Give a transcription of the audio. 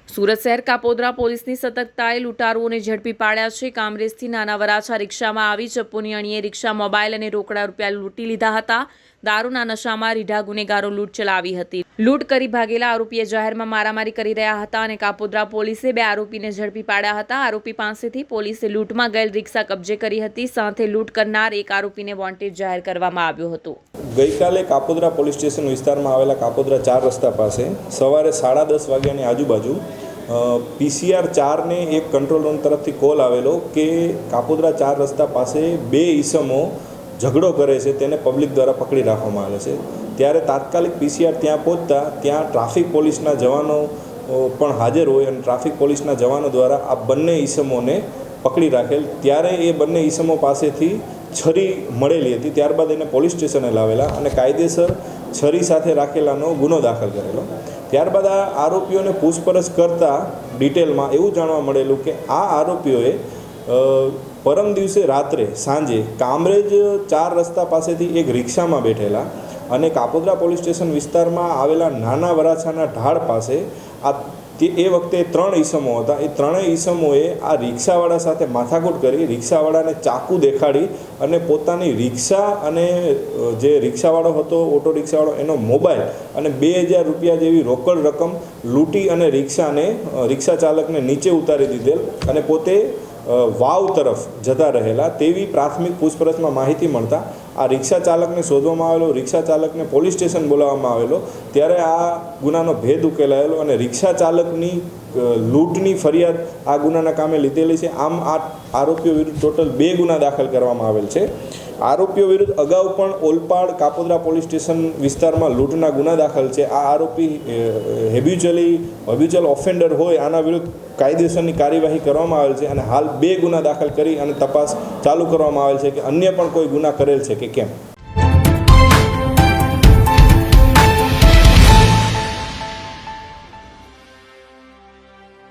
સુરત શહેર કાપોદ્રા પોલીસની સતર્કતાએ લૂંટારુઓને ઝડપી પાડ્યા છે। કામરેજથી નાના વરાછા રિક્ષામાં આવી ચપ્પુની અણીએ રિક્ષા, મોબાઈલ અને રોકડા રૂપિયા લૂંટી લીધા હતા। દારૂના નશામાં રીઢા ગુનેગારો લૂંટ ચલાવી હતી। લૂંટ કરી ભાગેલા આરોપીએ જાહેરમાં મારામારી કરી રહ્યા હતા અને કાપોદ્રા પોલીસે 2 આરોપીને ઝડપી પાડ્યા હતા। આરોપી પાસેથી પોલીસે લૂંટમાં ગયેલ રિક્ષા કબજે કરી હતી। સાથે લૂંટ કરનાર એક આરોપીને વોન્ટેડ જાહેર કરવામાં આવ્યો હતો। ગઈકાલે કાપોદ્રા પોલીસ સ્ટેશન વિસ્તારમાં આવેલા કાપોદ્રા 4 રસ્તા પાસે સવારે 10:30 વાગ્યાની આજુબાજુ PCR 4 ને એક કંટ્રોલ રૂમ તરફથી કોલ આવેલો કે કાપોદ્રા 4 રસ્તા પાસે 2 ઈસમો ઝઘડો કરે છે, તેને પબ્લિક દ્વારા પકડી રાખવામાં આવે છે। ત્યારે તાત્કાલિક PCR ત્યાં પહોંચતા ત્યાં ટ્રાફિક પોલીસના જવાનો પણ હાજર હોય અને ટ્રાફિક પોલીસના જવાનો દ્વારા આ બંને ઈસમોને પકડી રાખેલ। ત્યારે એ બંને ઈસમો પાસેથી છરી મળેલી હતી। ત્યારબાદ એને પોલીસ સ્ટેશને લાવેલા અને કાયદેસર છરી સાથે રાખેલાનો ગુનો દાખલ કરેલો। ત્યારબાદ આ આરોપીઓને પૂછપરછ કરતાં ડિટેલમાં એવું જાણવા મળેલું કે આ આરોપીઓએ પરમ દિવસે રાત્રે સાંજે કામરેજ 4 રસ્તા પાસેથી એક રિક્ષામાં બેઠેલા અને કાપોદ્રા પોલીસ સ્ટેશન વિસ્તારમાં આવેલા નાના વરાછાના ઢાળ પાસે એ વખતે 3 ઈસમો હતા। એ 3 ઈસમોએ આ રિક્ષાવાળા સાથે માથાકૂટ કરી રિક્ષાવાળાને ચાકુ દેખાડી અને પોતાની રિક્ષા અને જે રિક્ષાવાળો હતો, ઓટો રિક્ષાવાળો, એનો મોબાઈલ અને 2000 રૂપિયા જેવી રોકડ રકમ લૂંટી અને રિક્ષા ચાલકને નીચે ઉતારી દીધેલ અને પોતે વાવ તરફ જતા રહેલા તેવી પ્રાથમિક પૂછપરછમાં માહિતી મળતા આ રિક્ષા ચાલકને શોધવામાં આવેલો। રિક્ષા ચાલકને પોલીસ સ્ટેશન બોલાવવામાં આવેલો। ત્યારે આ ગુનાનો ભેદ ઉકેલાયેલો અને રિક્ષા ચાલકની લૂંટની ફરિયાદ આ ગુનાના કામે લીધેલી છે। આમ આ આરોપીઓ વિરુદ્ધ ટોટલ 2 ગુના દાખલ કરવામાં આવેલ છે। આરોપીઓ વિરુદ્ધ અગાઉ પણ ઓલપાડ કાપોદ્રા પોલીસ સ્ટેશન વિસ્તારમાં લૂંટના ગુના દાખલ છે। આ આરોપી હેબ્યુચ્યુઅલ ઓફેન્ડર હોય, આના વિરુદ્ધ કાયદેસરની કાર્યવાહી કરવામાં આવેલ છે અને હાલ 2 ગુના દાખલ કરી અને તપાસ ચાલુ કરવામાં આવેલ છે કે અન્ય પણ કોઈ ગુના કરેલ છે કે કેમ।